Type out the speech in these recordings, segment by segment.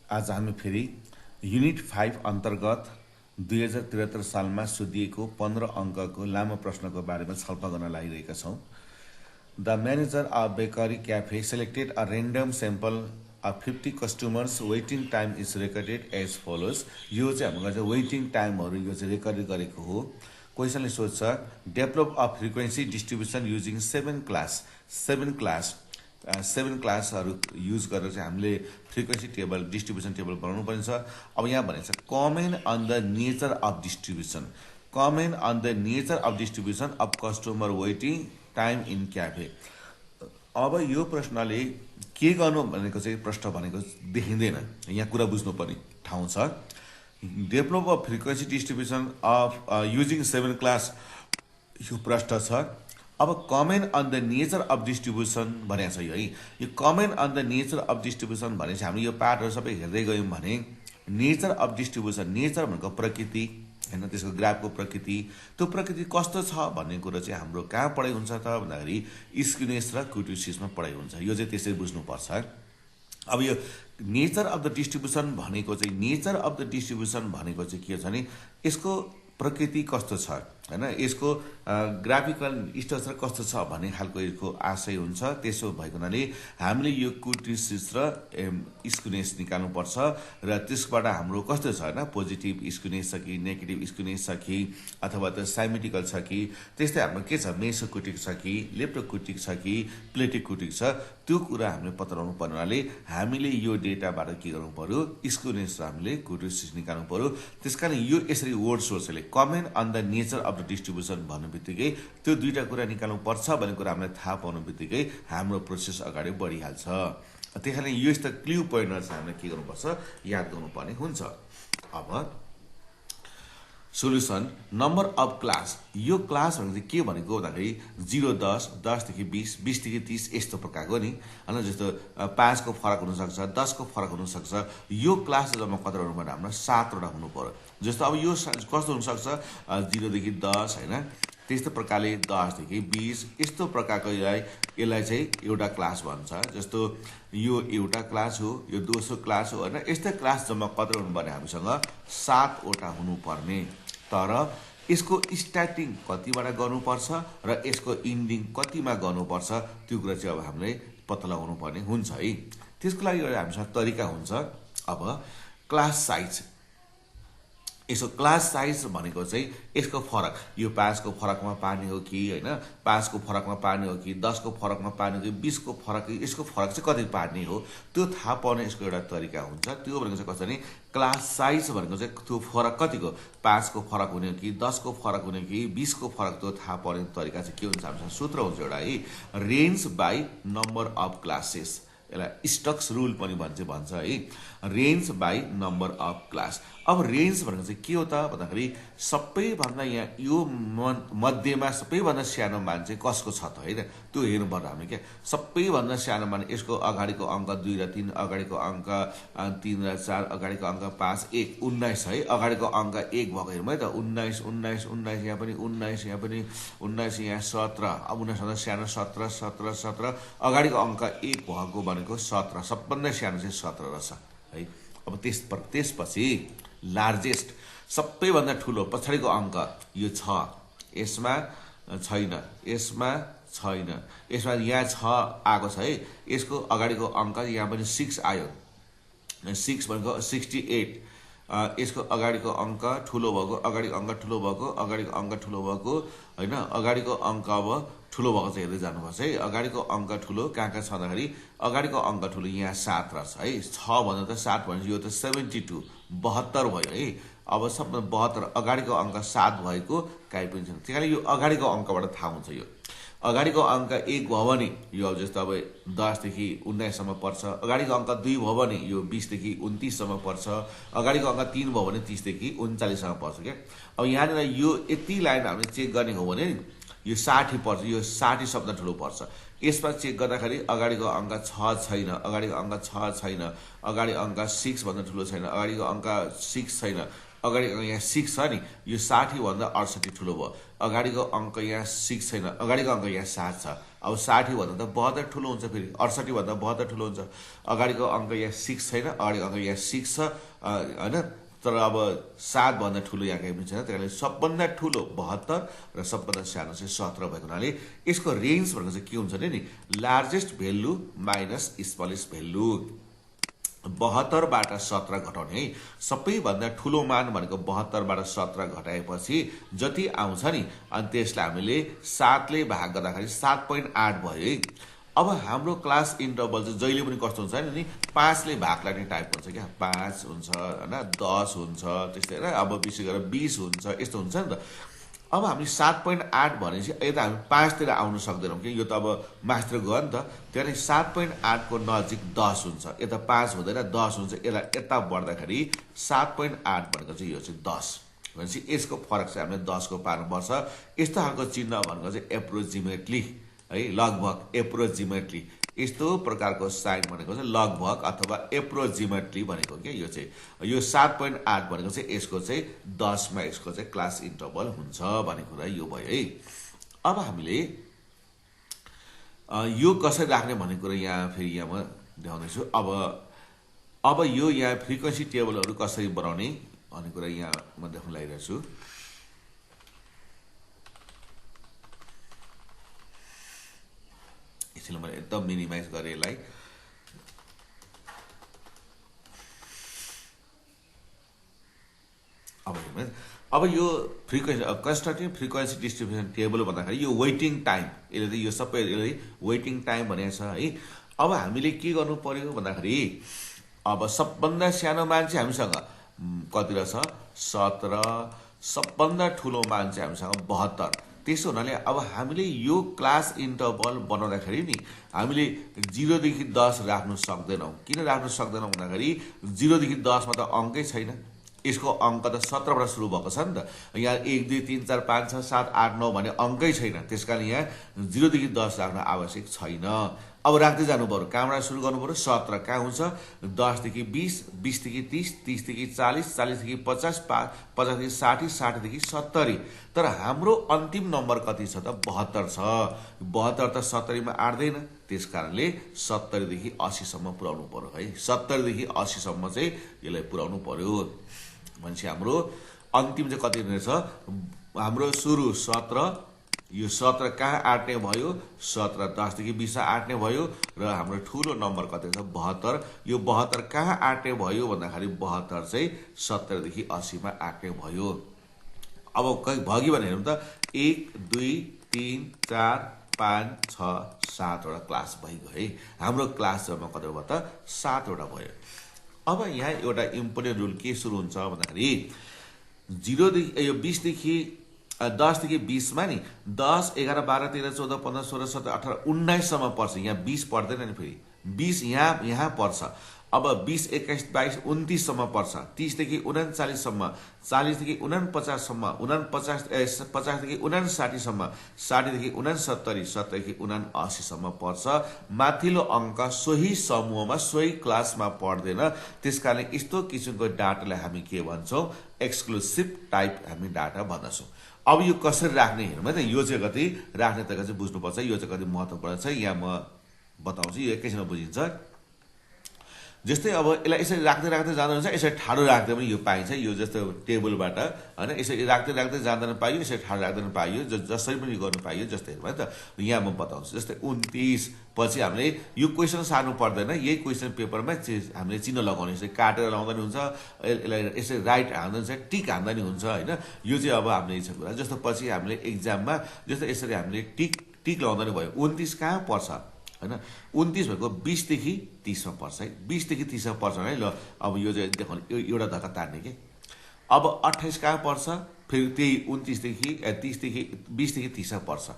आज हामी फेरि युनिट 5 अन्तर्गत 2073 सालमा सोधिएको 15 अङ्कको लामो प्रश्नको बारेमा छलफल गर्न लागिरहेका छौँ। The manager of bakery cafe selected a random sample of 50 customers waiting time is recorded as follows. यो चाहिँ हाम्रो चाहिँ वेटिङ टाइमहरू यो चाहिँ रेकर्ड गरेको हो। क्वेसनले सोध्छ develop a frequency distribution using 7 क्लासहरू युज गरेर चाहिँ हामीले फ्रिक्वेन्सी टेबल डिस्ट्रिब्युसन टेबल बनाउनु पर्छ। अब यहाँ भनेको छ comment on the nature of distribution, comment on the nature of distribution of customer waiting time in cafe. अब यो प्रश्नले के गर्नु भनेको चाहिँ प्रश्न भनेको देखिँदैन, यहाँ कुरा बुझ्नुपर्ने ठाउँ छ। Develop of frequency distribution of using 7 class यो प्रश्न छ। अब comment on the nature of distribution भनेको छ है। यो comment on the nature of distribution भनेपछि हामी यो पार्टहरू सबै हेर्दै गयौँ भने नेचर अफ डिस्ट्रिब्युसन, नेचर भनेको प्रकृति होइन, त्यसको ग्राफको प्रकृति, त्यो प्रकृति कस्तो छ भन्ने कुरो चाहिँ हाम्रो कहाँ पढाइ हुन्छ त भन्दाखेरि स्क्युनेस र कुर्टोसिसमा पढाइ हुन्छ। यो चाहिँ त्यसरी बुझ्नुपर्छ। अब यो नेचर अफ द डिस्ट्रिब्युसन भनेको चाहिँ, नेचर अफ द डिस्ट्रिब्युसन भनेको चाहिँ के छ भने यसको प्रकृति कस्तो छ होइन, यसको ग्राफिकल स्ट्रक्चर कस्तो छ भन्ने खालको यसको आशय हुन्छ। त्यसो भएको हुनाले हामीले यो कुर्टोसिस र स्क्युनेस निकाल्नुपर्छ र त्यसबाट हाम्रो कस्तो छ होइन, पोजिटिभ स्क्युनेस छ कि नेगेटिभ स्क्युनेस छ कि अथवा त साइमेट्रिकल छ कि, त्यस्तै हाम्रो के छ मेसोकुटिक छ कि लेप्टोकुटिक छ कि प्लेटिक कुटिक छ, त्यो कुरा हामीले पत्ताउनु पर्ने हुनाले हामीले यो डेटाबाट के गर्नु पर्यो, स्क्युनेस र हामीले कुर्टोसिस निकाल्नु पर्यो। त्यसकारण यो यसरी वर्ड सोर्सले comment on the nature of the distribution भन्नु बित्तिकै त्यो दुईवटा कुरा निकाल्नु पर्छ भन्ने कुरा हामीलाई थाहा पाउनु बित्तिकै हाम्रो प्रोसेस अगाडि बढिहाल्छ। त्यही कारण यो यस्तो क्ल्यु पोइन्टहरू चाहिँ हामीले के गर्नुपर्छ, याद गर्नुपर्ने हुन्छ। अब सोल्युसन नम्बर अफ क्लास, यो क्लास भनेको चाहिँ के भनेको भन्दाखेरि 0, 10, 10 देखि 20, 20 देखि 30 यस्तो प्रकारको नि होइन। जस्तो 5 को फरक हुनसक्छ, 10 को फरक हुनसक्छ। यो क्लास जम्मा कति हुनु पर्यो, हाम्रो 7वटा हुनु पर्यो। जस्तो अब यो कस्तो हुनसक्छ 0 देखि 10 होइन, त्यस्तो प्रकारले 10 देखि 20 यस्तो प्रकारको यसलाई चाहिँ एउटा क्लास भन्छ। जस्तो यो एउटा क्लास हो, यो दोस्रो क्लास हो होइन। यस्तै क्लास जम्मा कति हुनु पर्ने, हामीसँग 7वटा हुनुपर्ने। तर यसको स्टार्टिङ कतिबाट गर्नुपर्छ र यसको इन्डिङ कतिमा गर्नुपर्छ त्यो कुरा चाहिँ अब हामीले पत्ता लगाउनु पर्ने हुन्छ है। त्यसको लागि एउटा हामीसँग तरिका हुन्छ। अब क्लास साइज, यसको क्लास साइज भनेको चाहिँ यसको फरक, यो 5 को फरकमा पार्ने हो कि होइन, 5 को फरकमा पार्ने हो कि 10 को फरकमा पार्ने हो कि 20 को फरक, यसको फरक चाहिँ कति पार्ने हो त्यो थाहा पाउने यसको एउटा तरिका हुन्छ। त्यो भनेको चाहिँ कस्तो भने क्लास साइज भनेको चाहिँ त्यो फरक कतिको, 5 को फरक हुने हो कि 10 को फरक हुने हो कि 20 को फरक, त्यो थाहा पाउने तरिका चाहिँ के हुन्छ, हामीसँग सूत्र हुन्छ एउटा है, range by number of classes. यसलाई स्टक्स रुल पनि भन्छ है, range by number of class. अब रेन्ज भनेको चाहिँ के हो त भन्दाखेरि सबैभन्दा यहाँ यो मध्येमा सबैभन्दा सानो मान चाहिँ कसको छ त होइन, त्यो हेर्नुपर्छ हामीले क्या। सबैभन्दा सानो मान यसको अगाडिको अङ्क 2 र 3, अगाडिको अङ्क 3 र 4, अगाडिको अङ्क 5, 1, 19 है। अगाडिको अङ्क 1 भएको हेरौँ है त, 19, 19, 19, यहाँ पनि 19, यहाँ पनि 19, यहाँ 17, अब 19 भन्दा सानो 17, 17, 17, अगाडिको अङ्क 1 भएको भनेको 17, सबभन्दा सानो चाहिँ 17 रहेछ है। अब त्यसपछि लार्जेस्ट सबैभन्दा ठुलो पछाडिको अङ्क यो 6, यसमा छैन, यसमा छैन, यसमा यहाँ 6 आएको छ है। यसको अगाडिको अङ्क यहाँ पनि 6 आयो, 6 भनेको 68। यसको अगाडिको अङ्क ठुलो भएको, अगाडिको अङ्क ठुलो भएको, अगाडिको अङ्क ठुलो भएको होइन, अगाडिको अङ्क अब ठुलो भएको चाहिँ हेर्दै जानुपर्छ है। अगाडिको अङ्क ठुलो कहाँ छ भन्दाखेरि अगाडिको अङ्क ठुलो यहाँ 7 रहेछ है। 6 भन्दा त 7 भनेपछि यो त 72, 72 भयो है। अब सबभन्दा 72 अगाडिको अङ्क 7 भएको काहीँ पनि छैन। त्यही कारण यो अगाडिको अङ्कबाट थाहा हुन्छ। यो अगाडिको अङ्क 1 भयो भने यो अब जस्तो अब 10 देखि 19 सम्म पर्छ, अगाडिको अङ्क 2 भयो भने यो 20 देखि 29 सम्म पर्छ, अगाडिको अङ्क 3 भयो भने 30 देखि 39 सम्म पर्छ क्या। अब यहाँनिर यो यति लाइन हामीले चेक गर्ने हो भने यो 60 पर्छ, यो 60 शब्द ठुलो पर्छ। यसमा चेक गर्दाखेरि अगाडिको अङ्क 6 छैन, अगाडिको अङ्क 6 छैन, अगाडि अङ्क 6 भन्दा ठुलो छैन, अगाडिको अङ्क 6 छैन, अगाडिको यहाँ 6 छ नि, यो 60 भन्दा 68 ठुलो भयो। अगाडिको अङ्क यहाँ 6 छैन, अगाडिको अङ्क यहाँ 7 छ। अब 60 भन्दा त 72 ठुलो हुन्छ, फेरि 68 भन्दा 72 ठुलो हुन्छ। अगाडिको अङ्क यहाँ 6 छैन, अगाडिको अङ्क यहाँ 6 छ होइन, तर अब 7 भन्दा ठुलो यहाँ केही पनि छैन। त्यही कारणले सबभन्दा ठुलो 72 र सबभन्दा सानो चाहिँ 17 भएको हुनाले यसको रेन्ज भनेको चाहिँ के हुन्छ भने नि, largest value minus smallest value. 72 बाट 17 घटाउने है, सबैभन्दा ठुलो मान भनेको 72 बाट 17 घटाएपछि जति आउँछ नि, अनि त्यसलाई हामीले 7 ले भाग गर्दाखेरि 7.8 भयो है। अब हाम्रो क्लास इन्टरभल चाहिँ जहिले पनि कस्तो हुन्छ नि, 5 ले भाग लाग्ने टाइप हुन्छ क्या, 5 हुन्छ होइन, 10 हुन्छ, त्यस्तै होइन, अब विशेष गरेर 20 हुन्छ, यस्तो हुन्छ नि त। अब हामीले 7.8 भनेपछि यता हामी 5 तिर आउन सक्दैनौँ कि, यो त अब मास्टर गयो नि त। त्यहाँदेखि 7.8 को नजिक 10 हुन्छ, यता 5 हुँदैन 10 हुन्छ, यसलाई यता बढ्दाखेरि 7.8 भनेको चाहिँ यो चाहिँ 10 भनेपछि यसको फरक चाहिँ हामीले 10 को पार्नुपर्छ। यस्तो खालको चिन्ह भनेको चाहिँ एप्रोक्सिमेटली है, लगभग एप्रोक्सिमेटली यस्तो प्रकारको साइन भनेको चाहिँ लगभग अथवा एप्रोक्सिमेटली भनेको के, यो चाहिँ यो 7.8 भनेको चाहिँ यसको चाहिँ 10 मा यसको चाहिँ क्लास इन्टरभल हुन्छ भन्ने कुरा यो भयो है। अब हामीले यो कसरी राख्ने भन्ने कुरा यहाँ फेरि यहाँ म देखाउँदैछु। अब यो यहाँ फ्रिक्वेन्सी टेबलहरू कसरी बनाउने भन्ने कुरा यहाँ म देखाउन लागिरहेको छु। यसैले मैले एकदम मिनिमाइज गरेँ यसलाई। अब यो frequency constructive frequency distribution table भन्दाखेरि यो वेटिङ टाइम, यसले चाहिँ यो सबै यसले वेटिङ टाइम भनेको छ है। अब हामीले के गर्नु पर्यो भन्दाखेरि, अब सबभन्दा सानो मान चाहिँ हामीसँग कति रहेछ 17, सबभन्दा ठुलो मान चाहिँ हामीसँग 72। त्यसो हुनाले अब हामीले यो क्लास इन्टरभल बनाउँदाखेरि नि हामीले 0 देखि 10 राख्नु सक्दैनौँ। किन राख्नु सक्दैनौँ भन्दाखेरि 0 देखि 10 मा त अङ्कै छैन, यसको अङ्क त 17 बाट सुरु भएको छ नि त। यहाँ 1 2 3 4 5 6 7 8 9 भन्ने अङ्कै छैन, त्यस कारण यहाँ 0 देखि 10 राख्न आवश्यक छैन। अब राख्दै जानु पर्यो, कहाँबाट सुरु गर्नु पर्यो, 17 कहाँ हुन्छ, 10 देखि 20, 20 देखि 30, 30 देखि 40, 40 देखि 50, 50 देखि 60, 60 देखि 70। तर हाम्रो अन्तिम नम्बर कति छ त 72 छ। 72 त 70 मा आट्दैन, त्यस कारणले 70 देखि 80 सम्म पुर्याउनु पर्यो है। 70 देखि 80 सम्म चाहिँ यसलाई पुर्याउनु पर्यो भनेपछि हाम्रो अन्तिम चाहिँ कति रहेछ, हाम्रो सुरु 17, यो 17 कहाँ आट्ने भयो, 17 10 देखि 20 आट्ने भयो, र हाम्रो ठुलो नम्बर कति छ 72। यो 72 कहाँ आट्ने भयो भन्दाखेरि 72 चाहिँ 70 देखि 80 मा आट्ने भयो। अब भगी भने हेरौँ त, 1 2 3 4 5 6 7 वटा क्लास भइगयो है। हाम्रो क्लास जम्मा कति भयो त 7 वटा भयो। अब यहाँ एउटा इम्पोर्टेन्ट रुल के सुरु हुन्छ भन्दाखेरि 0 देखि यो 20 देखि 10 देखि 20 मा नि 10 11 12 13 14 15 16 17 18 19 सम्म पर्छ। यहाँ 20 पर्दैन नि, फेरि 20 यहाँ पर्छ। अब 20 21 22 29 सम्म पर्छ, 30 देखि 39 सम्म, 40 देखि 49 सम्म, 50 देखि 59 सम्म, 60 देखि 69, 70 देखि 79 सम्म पर्छ। माथिल्लो अङ्क सोही समूहमा सोही क्लासमा पर्दैन, त्यसकारण यस्तो किसिमको डाटालाई हामी के भन्छौँ, एक्सक्लुसिभ टाइप हामी डाटा भन्दछौँ। अब यो कसरी राख्ने हेरौँ है, यो चाहिँ कति राख्ने तरिका चाहिँ बुझ्नुपर्छ, यो चाहिँ कति महत्त्वपूर्ण छ यहाँ म बताउँछु, यो एकैछिनमा बुझिन्छ। जस्तै अब यसलाई यसरी राख्दै राख्दै जाँदा हुन्छ, यसरी ठाडो राख्दै पनि यो पाइन्छ। यो जस्तो टेबलबाट होइन यसरी राख्दै राख्दै जाँदा पनि पाइयो, यसरी ठाडो राख्दै पनि पाइयो, जसरी पनि गर्नु पाइयो। जस्तै हेर्नु है त, यहाँ म बताउँछु। जस्तै 29 पछि हामीले यो क्वेसन सार्नु पर्दैन, यही क्वेसन पेपरमा हामीले चिन्ह लगाउने, यसरी काटेर लाउँदा नि हुन्छ, यसलाई यसरी राइट हान्दा हुन्छ, टिक हान्दा नि हुन्छ होइन। यो चाहिँ अब हामीले छ कुरा। जस्तो पछि हामीले एक्जाममा जस्तो यसरी हामीले टिक लाउँदा नि भयो। 29 कहाँ पर्छ होइन, 29 भनेको 20 देखि 30 मा पर्छ है। 20 देखि 30 मा पर्छ है। ल अब यो चाहिँ देखाउने, एउटा धक्का तार्ने के। अब 28 कहाँ पर्छ, फेरि त्यही 29 देखि 30 देखि 20 देखि 30 मा पर्छ।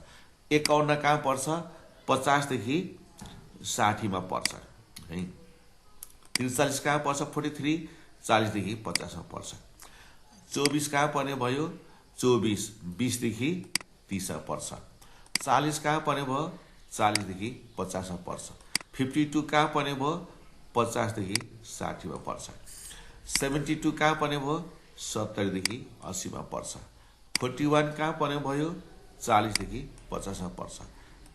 51 कहाँ पर्छ, 50 देखि 60 मा पर्छ है। 43 कहाँ पर्छ, 43 40 देखि 50 मा पर्छ। 24 कहाँ पर्ने भयो, 24 20 देखि 30 मा पर्छ। 40 कहाँ पर्ने भयो, 40 देखि 50 मा पर्छ। 52 कहाँ पर्ने भयो, 50 देखि 60 मा पर्छ। 72 कहाँ पर्ने भयो, 70 देखि 80 मा पर्छ। 41 कहाँ पर्ने भयो 40 देखि 50 मा पर्छ।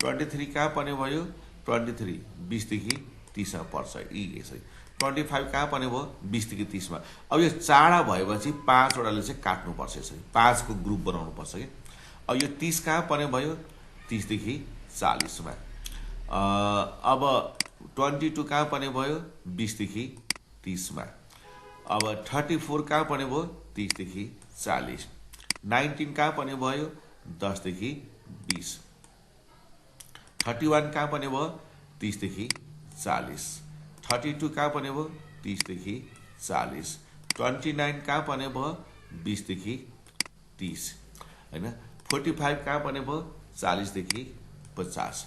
23 कहाँ पर्ने भयो 23 20 देखि 30 मा पर्छ। यसरी 25 कहाँ पर्ने भयो 20 देखि 30 मा। अब यो चाडा भएपछि 5 वटाले चाहिँ काट्नुपर्छ। यसरी 5 को ग्रुप बनाउनु पर्छ के। अब यो 30 कहाँ पर्ने भयो 30 देखि 40 मा। अब 22 कहाँ पर्ने भयो 20 देखि 30 मा। अब 34 कहाँ पर्ने भयो 30 देखि 40। 19 कहाँ पर्ने भयो 10 देखि 20। 31 कहाँ पर्ने भयो 30 देखि 40। 32 कहाँ पर्ने भयो 30 देखि 40। 29 कहाँ पर्ने भयो 20 देखि 30 हैन। 45 कहाँ पर्ने भयो 40 देखि 50।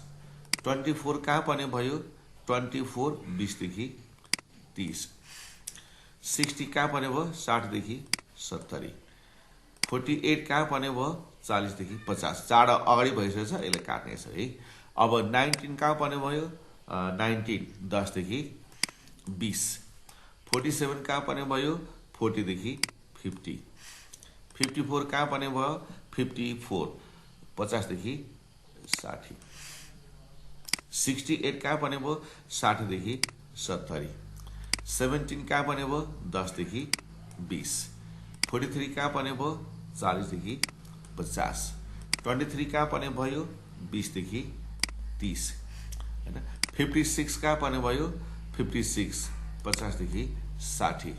24 कहाँ पर्ने भयो 24 20 देखि 30। 60 कहाँ पर्ने भयो 60 देखि 70। 48 कहाँ पर्ने भयो 40 देखि 50। चाडा अगाडि भइसकेको छ, यसलाई काट्ने छ है। अब 19 कहाँ पर्ने भयो 19 10 देखि 20। 47 कहाँ पर्ने भयो 40 देखि 50। 54 कहाँ पर्ने भयो 54 50 देखि 60। 68 कहाँ पर्ने भयो 60 देखि 70। 17 कहाँ पर्ने भयो 10 देखि 20। 43 कहाँ पर्ने भयो 40 देखि 50। 23 कहाँ पर्ने भयो 20 देखि 30 हैन। 56 कहाँ पर्ने भयो 56 50 देखि 60।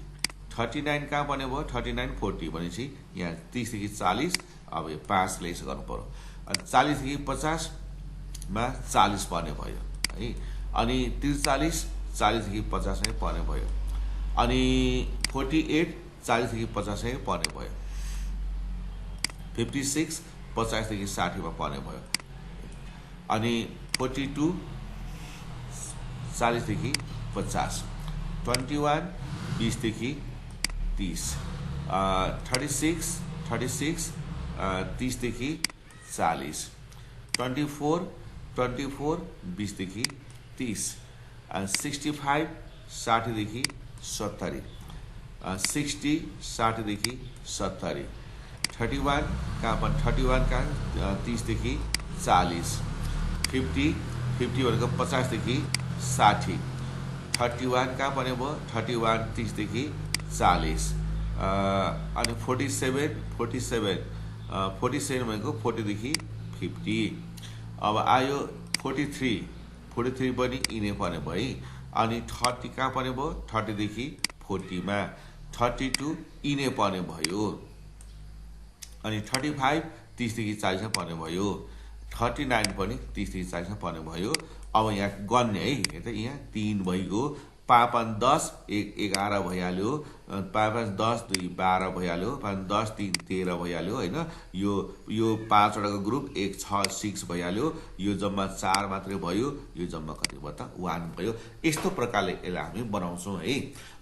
39 कहाँ पर्ने भयो 39 40 भनेपछि यहाँ 30 देखि 40। अब यो 5 ले यसो गर्नु पर्यो। अनि 40 देखि 50 मा 40 पर्ने भयो है। अनि 43 40 देखि 50 नै पर्ने भयो। अनि 48 40 देखि 50 नै पर्ने भयो। 56 50 देखि 60 मा पर्ने भयो। अनि 42 40 देखि 50। 21 20 देखि 30। 36 30 देखि 40। 24 20 देखि 30। 65 60 देखि 70। 60 60 देखि 70। 31 कहाँ 30 देखि 40। 50 भनेको 50 देखि 60। 31 कहाँ पर्ने भयो 31 30 देखि 40। अनि 47 भनेको 40 देखि 50। अब आयो 43 पनि यिनै पर्ने भयो है। अनि 30 कहाँ पर्ने भयो 30 देखि 40 मा। 32 यिनै पर्ने भयो। अनि 35 30 देखि 40 मा पर्ने भयो। 39 पनि 30 देखि 40 मा पर्ने भयो। अब यहाँ गन्ने है, हेर्दै यहाँ 3 भइगयो। 5 5 10 1 11 भइहाल्यो। 5 5 10 2 12 भइहाल्यो। 5 10 3 13 भइहाल्यो हैन। यो 5 वटाको ग्रुप 1 6 6 भइहाल्यो। यो जम्मा 4 मात्रै भयो। यो जम्मा कति भयो त 1 भयो। यस्तो प्रकारले यसलाई हामी बनाउँछौँ है।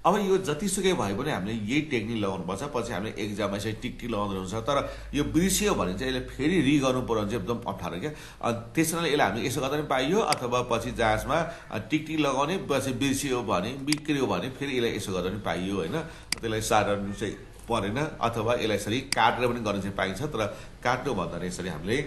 अब यो जतिसुकै भए पनि हामीले यही टेक्निक लगाउनुपर्छ। पछि हामीले एक्जाममा चाहिँ टिकटिक लगाउँदै हुन्छ। तर यो बिर्सियो भने चाहिँ यसले फेरि रिगर्नु पर्यो भने चाहिँ एकदम अप्ठ्यारो क्या। अनि त्यसैले यसलाई हामीले यसो गर्दा पनि पाइयो, अथवा पछि जाँचमा टिकटिक लगाउने पछि बिर्सियो भने बिग्रियो भने फेरि यसलाई यसो गर्दा पनि पाइयो होइन। त्यसलाई साधारण चाहिँ परेन, अथवा यसलाई यसरी काटेर पनि गर्न चाहिँ पाइन्छ। तर काट्नु भन्दा यसरी हामीले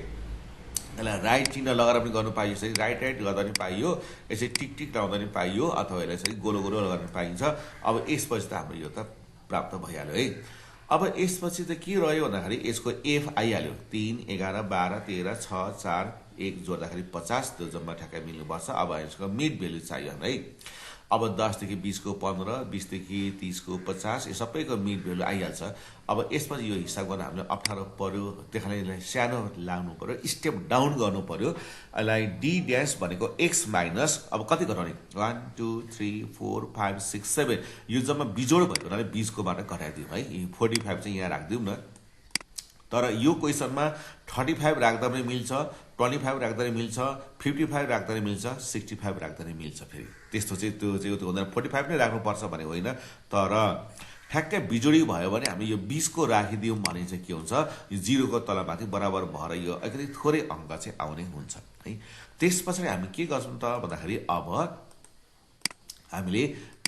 यसलाई राइट चिन्ह लगाएर पनि गर्नु पाइयो, यसरी राइट गर्दा पनि पाइयो, यसरी टिकटिक लगाउँदा पनि पाइयो, अथवा यसलाई यसरी गोलो गोलो गर्न पाइन्छ। अब यसपछि त हाम्रो यो त प्राप्त भइहाल्यो है। अब यसपछि त के रह्यो भन्दाखेरि यसको एफ आइहाल्यो। 3 11 12 13 6 4 1 जोड्दाखेरि 50। त्यो जम्मा ठ्याक्कै मिल्नुपर्छ। अब यसको मिड भेल्यु चाहियो है। अब 10 देखि 20 को 15, 20 देखि 30 को 50, यो सबैको मिड भेल्यु आइहाल्छ। अब यसपछि यो हिसाब गर्न हामीले अप्ठ्यारो पर्यो, त्यही यसलाई सानो लानु पर्यो, स्टेप डाउन गर्नु पर्यो। यसलाई डी ड्यास भनेको x माइनस अब कति घटाउने 1 2 3 4 5 6 7, यो जम्मा बिजोड भएको हुनाले 20 को बाट घटाइदिउँ है। 45 चाहिँ यहाँ राख्दिउँ न। तर यो क्वेसनमा 35 राख्दा पनि मिल्छ, 25 राख्दा पनि मिल्छ, 55 राख्दा पनि मिल्छ, 65 राख्दा पनि मिल्छ। फेरि त्यस्तो चाहिँ त्यो हुँदैन 45 नै राख्नुपर्छ भने होइन। तर ठ्याक्कै बिजोडी भयो भने हामी यो 20 को राखिदियौँ भने चाहिँ के हुन्छ, यो 0 को तलमाथि बराबर भएर यो अलिकति थोरै अङ्क चाहिँ आउने हुन्छ है। त्यस पछाडि हामी के गर्छौँ त भन्दाखेरि अब हामीले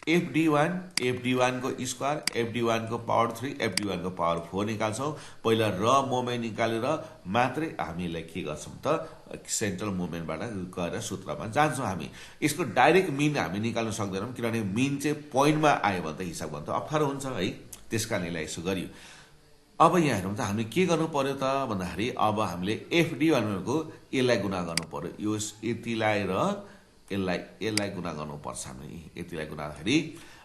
FD1 FD1 को स्क्वायर FD1 को पावर 3 FD1 को पावर 4 निकाल्छौँ। पहिला र मोमेन्ट निकालेर मात्रै हामीले के गर्छौँ त सेन्ट्रल मोमेन्टबाट गएर सूत्रमा जान्छौँ हामी। यसको डाइरेक्ट मिन हामी निकाल्न सक्दैनौँ किनभने मिन चाहिँ पोइन्टमा आयो भने त हिसाब गर्न त अप्ठ्यारो हुन्छ है, त्यसकारण यसलाई यसो गरियो। अब यहाँ हेरौँ त हामीले के गर्नु पर्यो त भन्दाखेरि अब हामीले FD1 को यसलाई गुणा गर्नु पर्यो, यो यतिलाई र यसलाई गुणा गर्नुपर्छ हामीले। यतिलाई गुणा गर्दाखेरि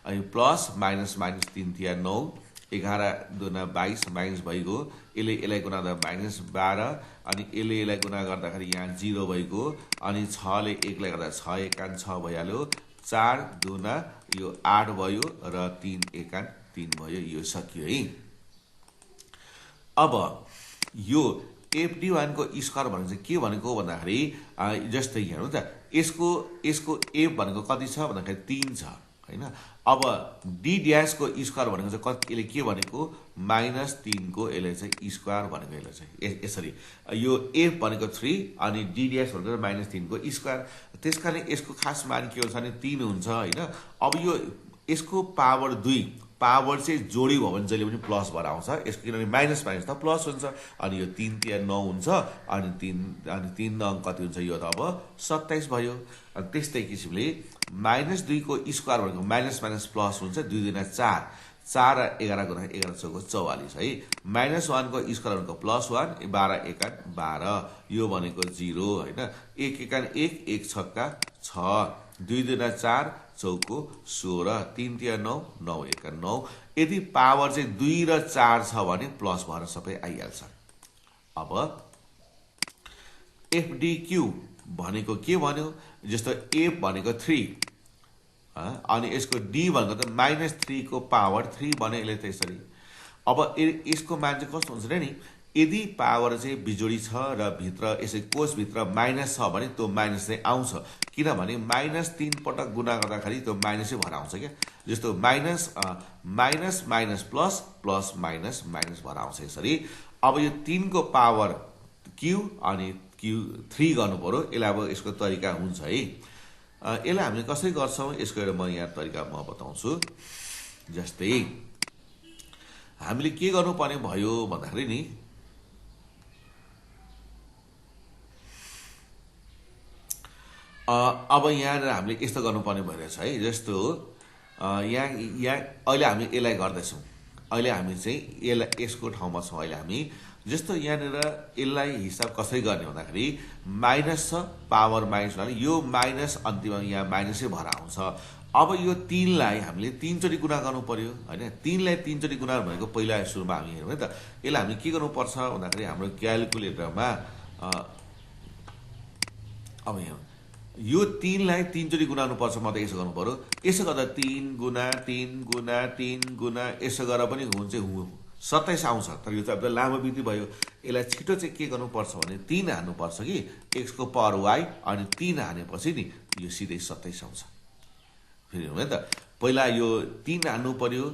अनि प्लस माइनस माइनस 3 तिया 9 11 दुना 22 माइनस भइगयो। यसलाई गुणा गर्दा माइनस 12 अनि यसलाई गुणा गर्दाखेरि यहाँ 0 भइगयो अनि 6 ले 1 लाई गर्दा 6 एकान 6 भइहाल्यो। 4 दुना यो 8 भयो र 3 एकान 3 भयो। यो सकियो है। अब यो FD1 को स्क्वायर भनेको चाहिँ के भनेको भन्दाखेरि जस्तै हेर्नु त यसको f भनेको कति छ भन्दाखेरि 3 छ हैन। अब d ड्याश को स्क्वायर भनेको चाहिँ कति, यसले के भनेको -3 को यसले चाहिँ स्क्वायर भनेको, यसले चाहिँ यसरी यो f भनेको 3 अनि d ड्याश भनेको -3 को स्क्वायर। त्यसकारण यसको खास मान के हुन्छ भने 3 हुन्छ हैन। अब यो यसको पावर 2 पावर चाहिँ जोडी भयो भने जहिले पनि प्लस भएर आउँछ यसको, किनभने माइनस माइनस त प्लस हुन्छ। अनि यो 3 तिया 9 हुन्छ अनि 3 9 कति हुन्छ, यो त अब 27 भयो। अनि त्यस्तै किसिमले -2 को स्क्वायर भनेको माइनस माइनस प्लस हुन्छ, 2 दुना 4 4 र 11 गुणा 11 चौको 44 है। -1 को स्क्वायर भनेको +1 12 एकान 12 यो भनेको 0 हैन। 1 एकान 1 1 छक्का 6 2 दुना 4 चौको 16 3 तिया 9 9 एकान 9। यदि पावर चाहिँ 2 र 4 छ भने प्लस भएर सबै आइहाल्छ। अब FDQ भनेको के भन्यो, जस्तो f भनेको 3 अनि यसको d भनेको त -3 को पावर 3 भन्यो यसले त्यसरी। अब यसको मान चाहिँ कस्तो हुन्छ नि, यदि पावर चाहिँ बिजोडी छ र भित्र यसै कोष भित्र माइनस छ भने त्यो माइनस चाहिँ आउँछ, किनभने -3 पटक गुणा गर्दाखेरि त्यो माइनसै भएर आउँछ क्या। जस्तो minus minus plus plus minus minus भएर आउँछ यसरी। अब यो 3 को पावर q अनि q 3 गर्नु पर्यो। यसलाई अब यसको तरिका हुन्छ है। यसलाई हामीले कसरी गर्छौँ यसको एउटा म यहाँ तरिका म बताउँछु। जस्तै हामीले के गर्नुपर्ने भयो भन्दाखेरि नि अब यहाँनिर हामीले यस्तो गर्नुपर्ने भइरहेछ है। जस्तो यहाँ अहिले हामी यसलाई गर्दैछौँ, अहिले हामी चाहिँ यसलाई यसको ठाउँमा छौँ अहिले हामी। जस्तो यहाँनिर यसलाई हिसाब कसरी गर्ने भन्दाखेरि माइनस छ पावर माइनस भने यो माइनस अन्तिममा यहाँ माइनसै भएर आउँछ। अब यो 3 लाई हामीले 3 चोटि गुणा गर्नु पर्यो हैन। 3 लाई 3 चोटि गुणा भनेको पहिला सुरुमा हामी हेरौँ है त। यसलाई हामी के गर्नुपर्छ भन्दाखेरि हाम्रो क्याल्कुलेटरमा अब यहाँ यो 3 लाई 3 चोटि गुणा गर्नुपर्छ, म त यसो गर्नु पर्यो। यसो गर्दा 3 गुणा 3 गुणा 3 गुणा यसो गरेर पनि हुन्छ 27 आउँछ। तर यो चाहिँ अब लामो विधि भयो। यसलाई छिटो चाहिँ के गर्नुपर्छ भने 3 हाल्नुपर्छ कि x को पावर y अनि 3 हानेपछि नि यो सिधै 27 आउँछ। फेरि हो नि त, पहिला यो 3 हाल्नु पर्यो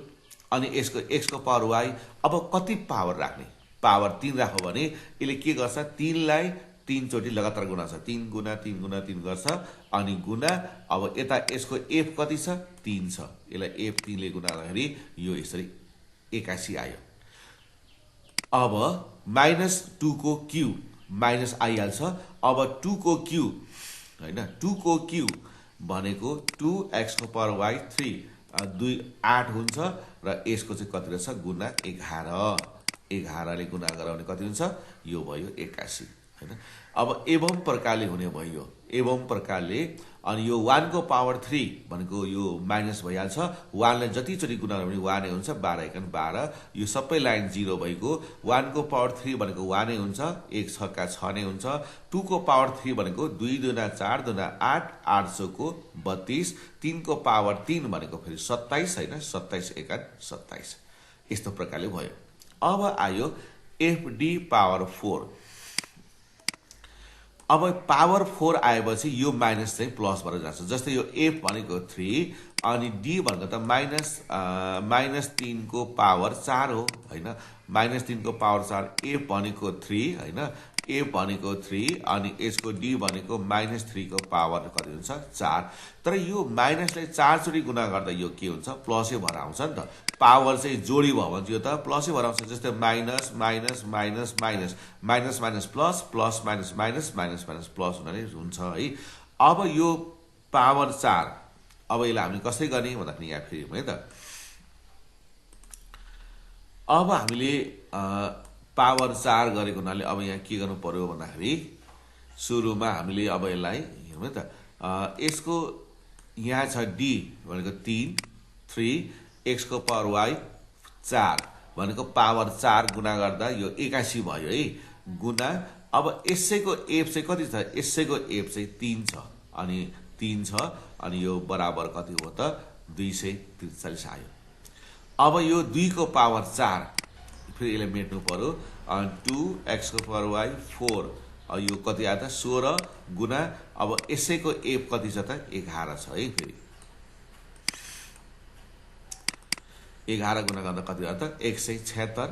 अनि यसको x को पावर y। अब कति पावर राख्ने, पावर 3 राख्यो भने यसले के गर्छ 3 लाई 3 चोटि लगातार गुणा छ, 3 गुणा 3 गुणा 3 गर्छ अनि गुणा। अब यता यसको f कति छ 3 छ, यसलाई f 3 ले गुणा गर्दाखेरि यो यसरी 81 आयो। अब -2 को q माइनस आइहाल्छ। अब 2 को q हैन, 2 को q भनेको 2x को पावर y 3 2 8 हुन्छ र यसको चाहिँ कति रहेछ गुणा 11 11 ले गुणा गराउने कति हुन्छ यो भयो 81 हैन। अब एवं प्रकारले हुने भयो, एवं प्रकारले। अनि यो 1 को पावर 3 भनेको यो माइनस भइहाल्छ। 1 लाई जति चोटि गुणा गर्ने 1 नै हुन्छ, 12 एकान 12 यो सबै लाइन 0 भएको। 1 को पावर 3 भनेको 1 नै हुन्छ, 1 छक्का 6 नै हुन्छ। 2 को पावर 3 भनेको 2 दुना 4 दुना 8 8 चौको 32। 3 को पावर 3 भनेको फेरि 27 हैन, 27 एकान 27 यस्तो प्रकारले भयो। अब आयो FD पावर 4। अब पावर 4 आएपछि यो माइनस चाहिँ प्लस भएर जान्छ। जस्तै यो f भनेको 3 अनि d भनेको त -3 को पावर 4 हो हैन। -3 को पावर 4 f भनेको 3 हैन, एफ भनेको 3 अनि यसको डी भनेको -3 को पावर कति हुन्छ 4। तर यो माइनसलाई 4 चोटि गुणा गर्दा यो के हुन्छ प्लसै भएर आउँछ नि त। पावर चाहिँ जोडी भयो भने यो त प्लसै भएर आउँछ। जस्तै minus minus minus minus minus minus plus plus minus minus minus minus plus हुनाले हुन्छ है। अब यो पावर 4 अब यसलाई हामीले कसरी गर्ने भन्दाखेरि यहाँ फेरि है त अब हामीले पावर 4 गरेको हुनाले अब यहाँ के गर्नु पर्यो भन्दाखेरि सुरुमा हामीले अब यसलाई हेरौँ है त यसको यहाँ छ डी भनेको 3 x को पावर y 4 भनेको पावर 4 गुणा गर्दा यो 81 भयो है गुणा। अब यसैको एफ चाहिँ कति छ यसैको एफ चाहिँ 3 छ अनि 3 छ अनि यो बराबर कति हो त 243 आयो। अब यो 2 को पावर 4 फेरि यसलाई मेट्नु पर्यो 2x को पावर y 4 यो कति आयो त 16 गुणा। अब यसैको एफ कति छ त 11 छ है फेरि 11 गुणा गर्दा कति आयो त 176।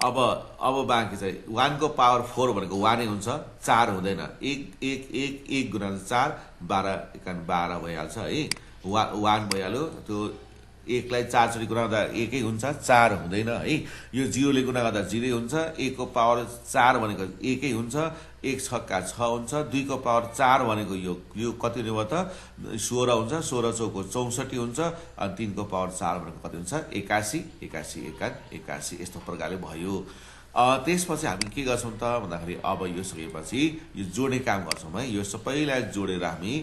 अब बाँकी चाहिँ 1 को पावर 4 भनेको 1 नै हुन्छ 4 हुँदैन 1 गुणा 4 12 एकान 12 भइहाल्छ है 1 भइहाल्यो। त्यो 1 लाई 4 चोटि गुणा गर्दा 1 हुन्छ 4 हुँदैन है। यो 0 ले गुणा गर्दा 0 हुन्छ 1 को पावर 4 भनेको 1 हुन्छ 1 छक्का 6 हुन्छ 2 को पावर 4 भनेको यो कति हुने भयो त 16 हुन्छ 16 चौको 64 हुन्छ अनि 3 को पावर 4 भनेको कति हुन्छ 81 81 एकान 81 यस्तो प्रकारले भयो। त्यसपछि हामी के गर्छौं त भन्दाखेरि अब यो सकेपछि यो जोड्ने काम गर्छौं है। यो सबैलाई जोडेर हामी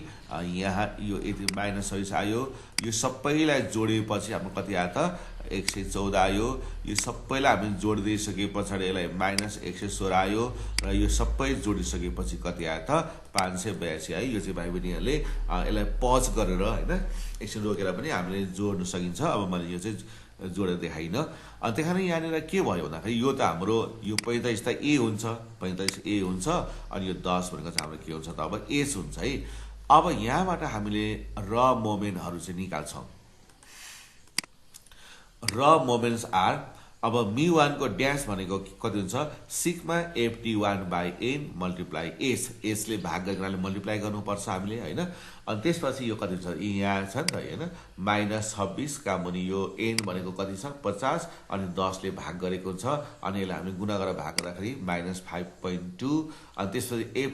यहाँ यो यति माइनस आयो यो सबैलाई जोडेपछि हाम्रो कति आयो त 114 आयो। यो सबैलाई हामी जोड्दै सके पछाडी यसलाई माइनस 116 आयो र यो सबै जोडिसकेपछि कति आयो त 582 आयो। यो चाहिँ भाइ बहिनीहरुले यसलाई पज गरेर हैन एकछिन रोकेर पनि हामीले जोड्न सकिन्छ। अब मैले यो चाहिँ जोडेर देखाइन। अनि त्यही यहाँनिर के भयो भन्दाखेरि यो त हाम्रो यो 45 त ए हुन्छ 45 ए हुन्छ अनि यो 10 भनेको चाहिँ हाम्रो के हुन्छ त अब एच हुन्छ है। अब यहाँबाट हामीले र मोमेन्टहरु चाहिँ निकाल्छौं। र मोमेन्ट्स आर अब μ1 को ड्याश भनेको कति हुन्छ sigma ft1 by n multiply s s ले भाग गरेर मल्टिप्लाई गर्नुपर्छ हामीले हैन। अनि त्यसपछि यो कति हुन्छ यहाँ छ नि त हैन माइनस 26 का मुनि यो n भनेको कति छ 50 अनि 10 ले भाग गरेको हुन्छ अनि यसलाई हामीले गुणा गरेर भाग गर्दाखेरि माइनस 5.2 अनि त्यसपछि f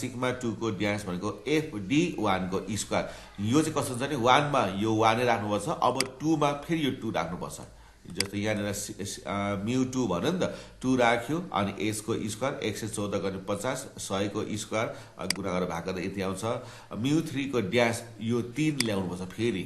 सिग्मा 2 को ड्याश भनेको fd1 को स्क्वायर यो चाहिँ कस्तो हुन्छ नि 1 मा यो 1 नै राख्नुपर्छ अब 2 मा फेरि यो 2 राख्नुपर्छ। जस्तै यहाँनिर μ2 भन्यो नि त 2 राख्यो अनि s को स्क्वायर 114 गर्ने 50 100 को स्क्वायर गुणा गरेर भाग गर्दा यति आउँछ। μ3 को ड्याश यो 3 ल्याउनु पर्छ फेरि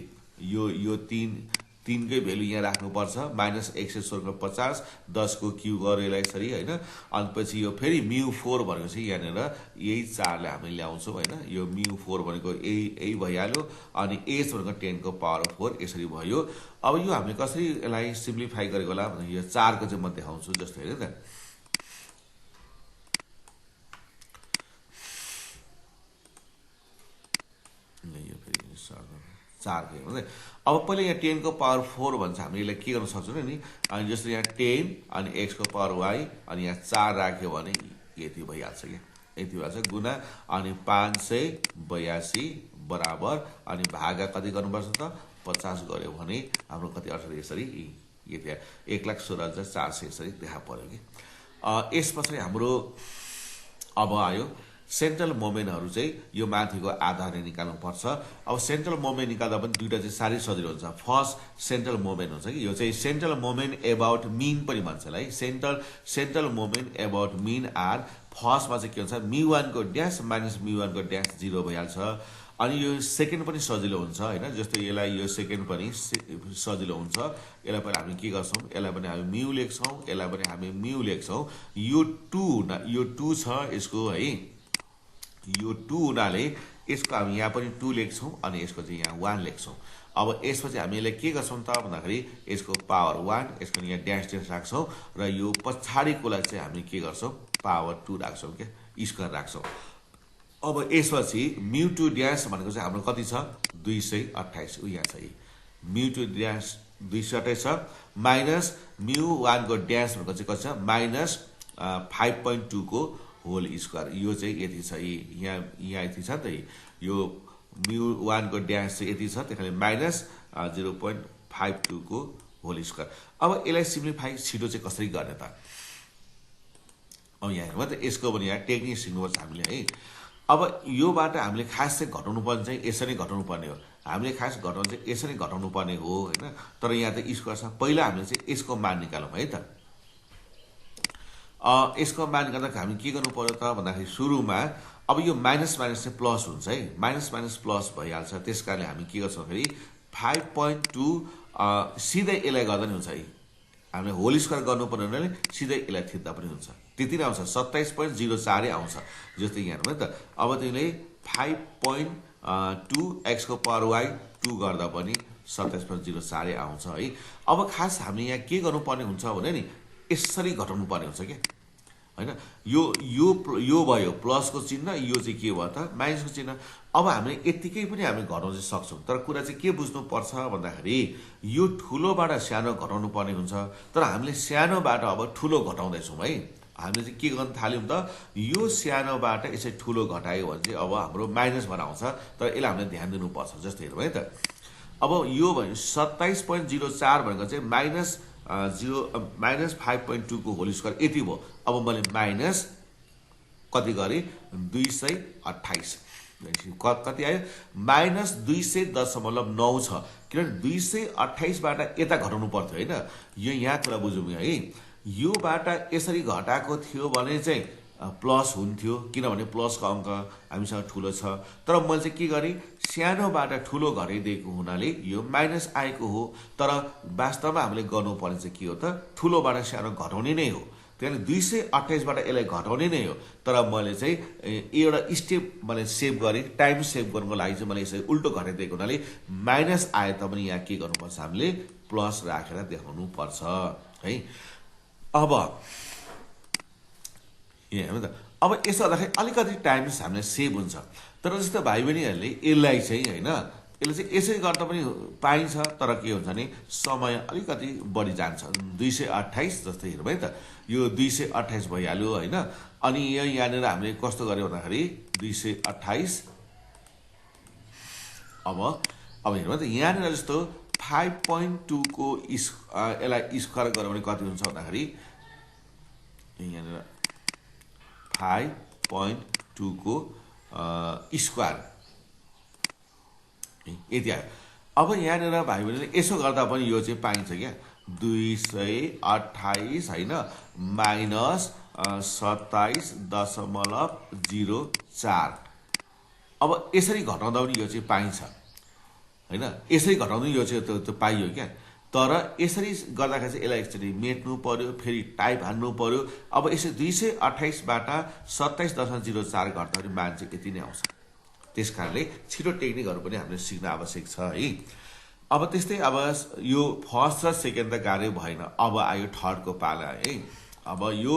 यो 3 कै भ्यालु यहाँ राख्नु पर्छ माइनस 116 को 50 10 को क्यू गरेर यसलाई यसरी हैन। अनि पछि यो फेरि μ4 भनेको चाहिँ यहाँनिर यही 4 ले हामी ल्याउँछौं हैन। यो μ4 भनेको यही भइहाल्यो अनि h भनेको 10 को पावर 4 यसरी भयो। अब यो हामीले कसरी यसलाई सिम्प्लिफाई गरेको होला भने यो 4 को चाहिँ म देखाउँछु जस्तो हैन त यो फेरि 4 के हो। अब पहिले यहाँ 10 को पावर 4 भन्छ हामीले यसलाई के गर्न सक्छौं नि अनि जस्तो यहाँ 10 अनि x को पावर y अनि यहाँ 4 राख्यो भने यति भइहाल्छ के यति भइहाल्छ गुणा अनि 582 बराबर अनि भागा कति गर्नुपर्छ त 50 गर्यो भने हाम्रो कति आउँछ यसरी यति 1,16,400 यसरी देखा पर्यो कि। यसपछि हाम्रो अब आयो सेन्ट्रल मोमेन्टहरु चाहिँ यो माथिको आधारले निकाल्नु पर्छ। अब सेन्ट्रल मोमेन्ट निकाल्दा पनि दुईटा चाहिँ सारै सजिलो हुन्छ। फर्स्ट सेन्ट्रल मोमेन्ट हुन्छ कि यो चाहिँ सेन्ट्रल मोमेन्ट अबाउट मीन पनि भन्छलाई central moment about mean are फर्स्टमा चाहिँ के हुन्छ μ1 को ड्याश माइनस μ1 को ड्याश 0 भइहाल्छ। अनि यो सेकेन्ड पनि सजिलो हुन्छ हैन जस्तो यसलाई यो सेकेन्ड पनि सजिलो हुन्छ। यसलाई पनि हामी के गर्छौं यसलाई पनि हामी म्यु लेख्छौं यसलाई पनि हामी म्यु लेख्छौं। यो 2 छ यसको है यो 2 हुनाले यसको हामी यहाँ पनि 2 लेख्छौं अनि यसको चाहिँ यहाँ 1 लेख्छौं। अब यसपछि हामी यसलाई के गर्छौं त भन्दाखेरि यसको पावर 1 यसको यहाँ ड्याश राख्छौं र यो पछाडीकोलाई चाहिँ हामी के गर्छौं पावर 2 राख्छौं के स्क्वायर राख्छौं। अब यसपछि μ2 ड्याश भनेको चाहिँ हाम्रो कति छ 228 यहाँ छ μ2 ड्याश 228 छ माइनस μ1 को ड्याश भनेको चाहिँ कति छ माइनस 5.2 को होल स्क्वायर यो चाहिँ यति छ यहाँ यति छ त यो म्यु 1 को ड्यास चाहिँ यति छ त्यसैले माइनस 0.52 को होल स्क्वायर अब यसलाई सिम्प्लिफाई छिटो चाहिँ कसरी गर्ने त अब यहाँ हेर्नु त यसको पनि यहाँ टेक्निक सिक्नुपर्छ हामीले है अब योबाट हामीले खास चाहिँ घटाउनु पर्ने चाहिँ यसरी घटाउनु पर्ने हो हामीले खास घटाउनु चाहिँ यसरी घटाउनु पर्ने हो हैन तर यहाँ त स्क्वायर छ पहिला हामीले चाहिँ यसको मान निकालौँ है त यसको मान निकाल्दा हामी के गर्नु पर्यो त भन्दाखेरि सुरुमा अब यो माइनस माइनस चाहिँ प्लस हुन्छ है माइनस माइनस प्लस भइहाल्छ त्यसकारणले हामी के गर्छौँ फेरि 5.2 सिधै यसलाई गर्दा नि हुन्छ है हामीले होल स्क्वायर गर्नुपर्ने हुनाले सिधै यसलाई थिच्दा पनि हुन्छ त्यति नै आउँछ 27.04 आउँछ जस्तै यहाँ हेर्नु त अब तिमीले 5.2 x को पावर y 2 गर्दा पनि 27.04 आउँछ है अब खास हामीले यहाँ के गर्नुपर्ने हुन्छ भने नि यसरी घटाउनु पर्ने हुन्छ के हैन यो भयो प्लसको चिन्ह यो चाहिँ के भयो त माइनसको चिन्ह अब हामीले यतिकै पनि हामी घटाउन चाहिँ सक्छौं तर कुरा चाहिँ के बुझ्नु पर्छ भन्दाखेरि यो ठुलोबाट सानो घटाउनु पर्ने हुन्छ तर हामीले सानोबाट अब ठुलो घटाउँदै छौं है हामीले चाहिँ के गर्न थाल्यौं त यो सानोबाट यसै ठुलो घटायो भने चाहिँ अब हाम्रो माइनस भएर आउँछ तर यसलाई हामीले ध्यान दिनु पर्छ जस्तै हेरौँ है त अब यो भयो 27.04 भनेको चाहिँ माइनस 5.2 को होल स्क्वायर यति भयो अब मैले माइनस कति गरे 228 कति आयो माइनस 200.9 छ किनभने 228 बाट यता घटाउनु पर्थ्यो हैन यो यहाँ कुरा बुझौँ है योबाट यसरी घटाएको थियो भने चाहिँ प्लस हुन्थ्यो किनभने प्लसको अंक हामीसँग ठुलो छ तर मैले चाहिँ के गरे सानोबाट ठुलो घटाइदिएको हुनाले यो माइनस आएको हो तर वास्तवमा हामीले गर्नुपर्ने चाहिँ के हो त ठुलोबाट सानो घटाउने नै हो त्यसैले 228 बाट यसलाई घटाउने नै हो तर मैले चाहिँ एउटा स्टेप मैले सेभ गरे टाइम सेभ गर्नको लागि चाहिँ मैले यसरी उल्टो घटाइदिएको हुनाले माइनस आए तापनि यहाँ के गर्नुपर्छ हामीले प्लस राखेर देखाउनु पर्छ है अब यहाँ हेर्नु त अब यसो गर्दाखेरि अलिकति टाइम हामीले सेभ हुन्छ तर जस्तो भाइ बहिनीहरूले यसलाई चाहिँ हैन यसले चाहिँ यसै गर्दा पनि पाइन्छ तर के हुन्छ भने समय अलिकति बढी जान्छ 228 जस्तै हेरौँ है त यो 228 भइहाल्यो हैन अनि यहाँनिर हामीले कस्तो गर्यो भन्दाखेरि 228 अब हेरौँ त यहाँनिर जस्तो 5.2 को यसलाई स्क्वायर गर्यो भने कति हुन्छ भन्दाखेरि यहाँनिर 5.2 को स्क्वायर यति आयो अब यहाँनिर भाइ बहिनीले यसो गर्दा पनि यो चाहिँ पाइन्छ क्या 228 हैन माइनस 27.04 अब यसरी घटाउँदा पनि यो चाहिँ पाइन्छ हैन यसरी घटाउँदा यो चाहिँ त्यो पाइयो क्या तर यसरी गर्दाखेरि चाहिँ यसलाई एकचोटि मेट्नु पर्यो फेरि टाइप हान्नु पर्यो अब यसरी 228 बाट 27.04 घटाउँदाखेरि मान चाहिँ यति नै आउँछ त्यसकारणले छिटो टेक्निकहरु पनि हामीले सिक्न आवश्यक छ है अब त्यस्तै अब यो फर्स्ट र सेकेन्ड त गाह्रो भएन अब आयो थर्ड को पाला है अब यो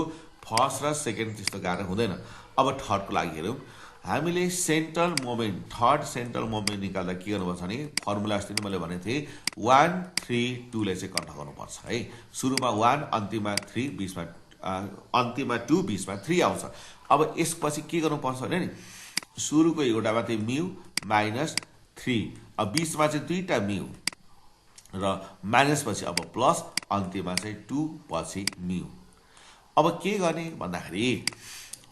फर्स्ट र सेकेन्ड त्यस्तो गाह्रो हुँदैन अब थर्ड को लागि हेरौं हामीले central moment third central moment निकाल्दा के गर्नुपर्छ भने फर्मुला अस्ति नै मैले भनेको थिएँ 1 3 2 ले चाहिँ कन्ट्रोल गर्नुपर्छ है सुरुमा 1 अन्तिममा 3 बीचमा अन्तिममा 2 बीचमा 3 आउँछ अब यसपछि के गर्नुपर्छ भने नि सुरुको एउटामा चाहिँ म्यु माइनस 3 अब बीचमा चाहिँ दुईटा म्यु र माइनस पछि अब प्लस अन्तिममा चाहिँ 2 पछि म्यु अब के गर्ने भन्दाखेरि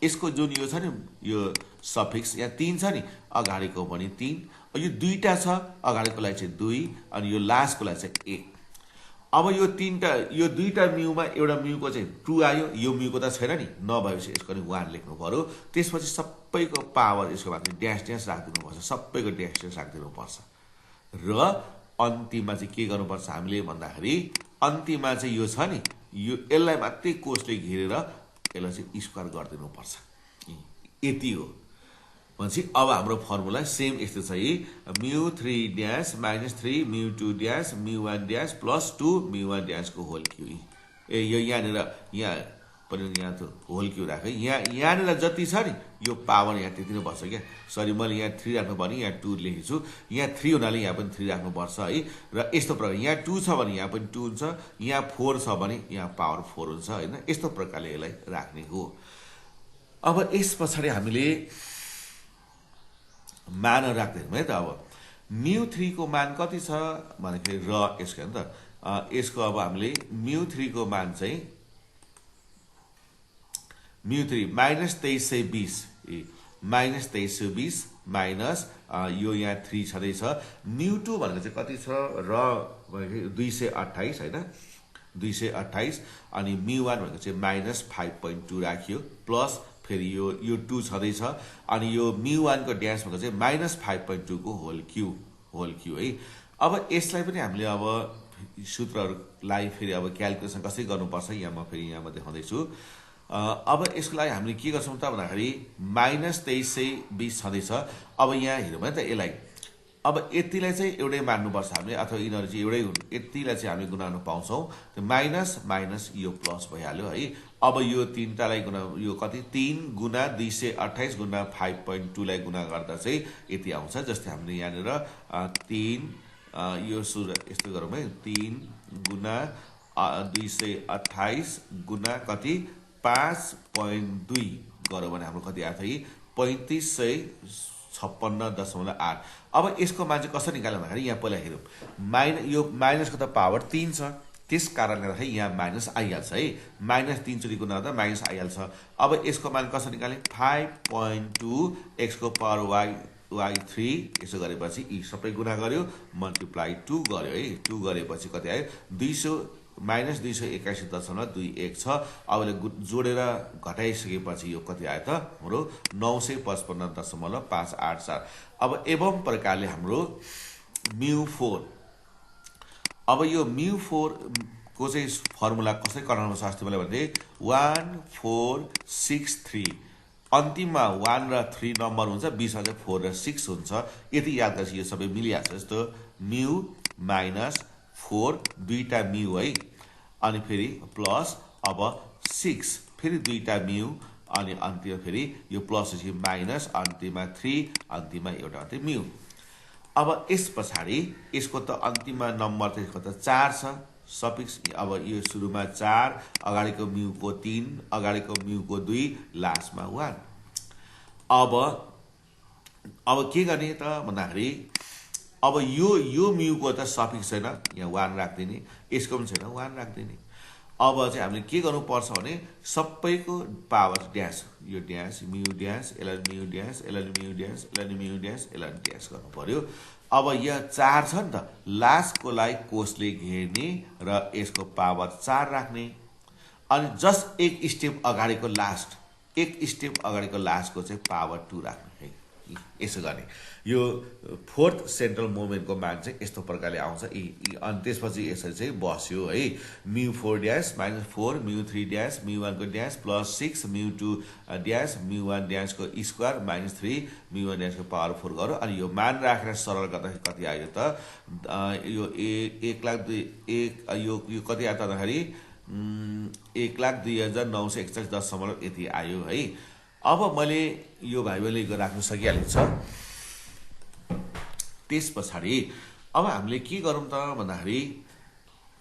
यसको जुन यो छ नि यो सफिक्स यहाँ 3 छ नि अगाडिको पनि 3 यो दुईटा छ अगाडिको लागि चाहिँ 2 अनि यो लास्टको लागि चाहिँ 1 अब यो तीनटा यो दुईटा म्युमा एउटा म्युको चाहिँ 2 आयो यो म्युको त छैन नि नभएपछि यसको नि 1 लेख्नु पर्यो त्यसपछि सबैको पावर यसको माथि ड्याश ड्याश राख्दिनु पर्छ सबैको ड्याश ड्याश राख्दिनु पर्छ र अन्तिममा चाहिँ के गर्नुपर्छ हामीले भन्दाखेरि अन्तिममा चाहिँ यो छ नि यो यसलाई मात्रै कोषले घेरेर यसलाई चाहिँ स्क्वायर गरिदिनु पर्छ यति हो भनेपछि अब हाम्रो फर्मुला सेम यस्तो छ म्यु 3 ड्याश माइनस 3 म्यु 2 ड्याश म्यु 1 ड्याश प्लस 2 म्यु 1 ड्याश को होल क्यू यो यहाँनिर यहाँ पनि यहाँ त होल क्यू राखे यहाँनिर जति छ नि यो पावर यहाँ त्यति नै बस्छ क्या सरी मैले यहाँ 3 राख्नु पर्ने यहाँ 2 लेखेको छु यहाँ 3 हुनाले यहाँ पनि 3 राख्नु पर्छ है र यस्तो प्रकार यहाँ 2 छ भने यहाँ पनि 2 हुन्छ यहाँ 4 छ भने यहाँ पावर 4 हुन्छ हैन यस्तो प्रकारले यसलाई राख्ने हो अब यस पछाडि हामीले मानहरू राख्दैछौँ है त। अब μ3 को मान कति छ भन्दाखेरि र यसको नि त यसको अब हामीले μ3 को मान चाहिँ μ3 -2320 -2320 माइनस यो यहाँ 3 छँदैछ। μ2 भनेको चाहिँ कति छ र भनेको 228 हैन 228 अनि μ1 भनेको चाहिँ -5.2 राखियो प्लस फेरि यो 2 छँदैछ अनि यो μ1 को ड्यास भनेको चाहिँ -5.2 को होल क्यू है। अब यसलाई पनि हामीले अब सूत्रहरूलाई फेरि अब क्याल्कुलेसन कसरी गर्नुपर्छ यहाँ म फेरि यहाँमा देखाउँदैछु। अब यसको लागि हामीले के गर्छौँ त भन्दाखेरि -2320 छँदैछ। अब यहाँ हेरौँ है त यसलाई, अब यतिलाई चाहिँ एउटै मान्नुपर्छ हामीले अथवा यिनीहरू चाहिँ एउटै हुन्, यतिलाई चाहिँ हामीले गुणाउन पाउँछौँ। त्यो माइनस माइनस यो प्लस भइहाल्यो है। अब यो तीनटालाई गुणा यो कति 3 गुणा 228 गुणा 5.2 लाई गुणा गर्दा चाहिँ यति आउँछ। जस्तै हामीले यहाँनिर 3 यो सुरु यस्तो गरौँ है 3 गुणा 228 गुणा कति 5.2 गऱ्यो भने हाम्रो कति आयो त 3556.8। अब यसको मान चाहिँ कसरी निकाल्नु भन्दाखेरि यहाँ पहिला हेरौँ यो माइनसको त पावर 3 छ, त्यस कारणले गर्दाखेरि यहाँ माइनस आइहाल्छ है। -3 चोटि गुणा गर्दा माइनस आइहाल्छ। अब यसको मान कसरी निकाल्ने 5.2 x को पावर y3 यसो गरेपछि यी सबै गुणा गर्यो मल्टिप्लाई 2 गर्यो है। 2 गरेपछि कति आयो 281.21 छ। अब जोडेर घटाइसकेपछि यो कति आयो त हाम्रो 955.584। अब एवं प्रकारले हाम्रो μ4, अब यो μ4 को चाहिँ फर्मुला कसरी कराउनु पर्छ अस्ति मैले भने 1463 अन्तिममा 1 र 3 नम्बर हुन्छ, 20 मा चाहिँ 4 र 6 हुन्छ। यति याद गरेपछि यो सबै मिलिहाल्छ। जस्तो μ -4 दुईटा μ है अनि फेरि प्लस अब 6 फेरि दुईटा μ अनि अन्तिममा फेरि यो प्लस पछि माइनस अन्तिममा 3 अन्तिममा एउटा मात्रै μ। अब यस पछाडि यसको त अन्तिममा नम्बर चाहिँ यसको त 4 छ सफिक्स। अब यो सुरुमा 4 अगाडिको μ को 3 अगाडिको μ को 2 लास्टमा 1। अब के गर्ने त भन्दाखेरि अब यो μ को त सफिक्स छैन, यहाँ 1 राख्दिने, यसको पनि छैन 1 राख्दिने। अब चाहिँ हामीले के गर्नुपर्छ भने सबैको पावर ड्यास, यो dash μ dash LN μ dash LN μ dash LN μ dash LN dash गर्नु पर्यो। अब यहाँ 4 छ नि त, लास्टको लागि कोषले घेर्ने र यसको पावर 4 राख्ने अनि जस्ट एक स्टेप अगाडिको लास्टको चाहिँ पावर 2 राख्ने है। यसो गर्ने यो फोर्थ सेन्ट्रल मोमेन्टको मान चाहिँ यस्तो प्रकारले आउँछ। अनि त्यसपछि यसरी चाहिँ बस्यो है। μ4 ड्यास -4 μ3 ड्यास μ1 को ड्यास प्लस 6 मु2 ड्यास μ1 ड्यासको स्क्वायर -3 μ1 ड्यासको पावर 4 गर्यो। अनि यो मान राखेर सरल गर्दाखेरि कति आयो त यो 1,02,000 यो कति आयो त भन्दाखेरि 1,02,941 यति आयो है। अब मैले यो भाइ बहिनीले राख्न सकिहालेको छ। त्यस पछाडि अब हामीले के गरौँ त भन्दाखेरि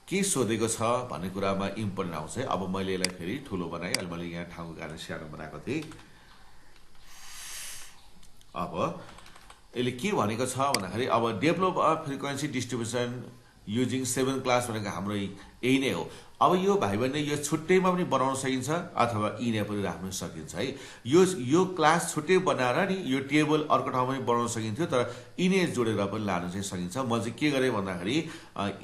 के सोधेको छ भन्ने कुरामा इम्पोर्टेन्ट आउँछ है। अब मैले यसलाई फेरि ठुलो बनाएँ, अहिले मैले यहाँ ठाउँको कारण सानो बनाएको थिएँ। अब यसले के भनेको छ भन्दाखेरि अब develop a frequency distribution using 7 class भनेको हाम्रो यही नै हो। अब यो भाइ बहिनी यो छुट्टैमा पनि बनाउन सकिन्छ अथवा यिनै पनि राख्न सकिन्छ है। यो क्लास छुट्टै बनाएर नि यो टेबल अर्को ठाउँमा पनि बनाउन सकिन्थ्यो, तर यिनै जोडेर पनि लान चाहिँ सकिन्छ। म चाहिँ के गरेँ भन्दाखेरि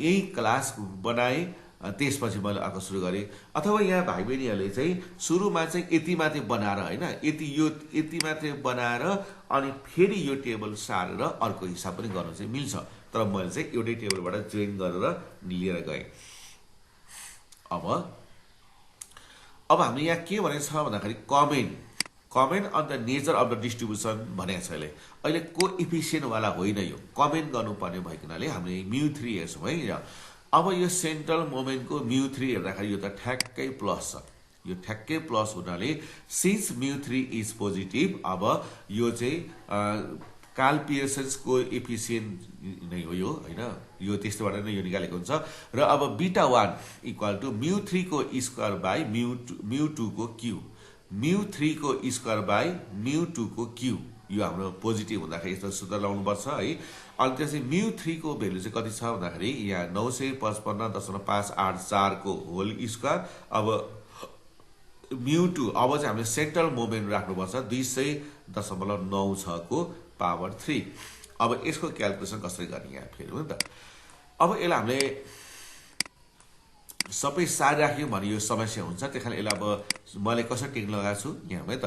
यही क्लास बनाएँ, त्यसपछि मैले अर्को सुरु गरेँ। अथवा यहाँ भाइ बहिनीहरूले चाहिँ सुरुमा चाहिँ यति मात्रै बनाएर होइन यति मात्रै बनाएर अनि फेरि यो टेबल सारेर अर्को हिसाब पनि गर्न चाहिँ मिल्छ। तर मैले चाहिँ एउटै टेबलबाट जोइन गरेर लिएर गएँ। अब हामीले यहाँ के भनेको छ भन्दाखेरि comment on the nature of the distribution भनेको छ। अहिले कोएफिसिएन्ट वाला होइन, यो कमेन्ट गर्नुपर्ने भएको हुनाले हामीले μ3 हेर्छौँ है। अब यो सेन्ट्रल मोमेन्टको μ3 हेर्दाखेरि यो त ठ्याक्कै प्लस छ, यो ठ्याक्कै प्लस हुनाले सिन्स μ3 इज पोजिटिभ अब यो चाहिँ कार्ल पियर्सन्स कोएफिसिएन्ट नै हो यो हैन। यो त्यस्तोबाट नै यो निकालेको हुन्छ। र अब β1 इक्वल टु μ3 को स्क्वायर बाई μ2 को क्यू। μ3 को स्क्वायर बाई μ2 को क्यू। यो हाम्रो पोजिटिभ हुँदाखेरि यस्तो सूत्र लाउनुपर्छ है। अनि त्यसै μ3 को भेल्यु चाहिँ कति छ भन्दाखेरि यहाँ 955.584 को होल स्क्वायर। अब μ2 अब चाहिँ हामीले सेन्ट्रल मोमेन्ट राख्नुपर्छ 200.96 को पावर 3। अब यसको क्याल्कुलेसन कसरी गर्ने यहाँ फेरि हो नि त। अब यसलाई हामीले सबै सारी राख्यौँ भने यो समस्या हुन्छ। त्यही यसलाई अब मैले कसरी टेक्न लगाएको छु यहाँ है त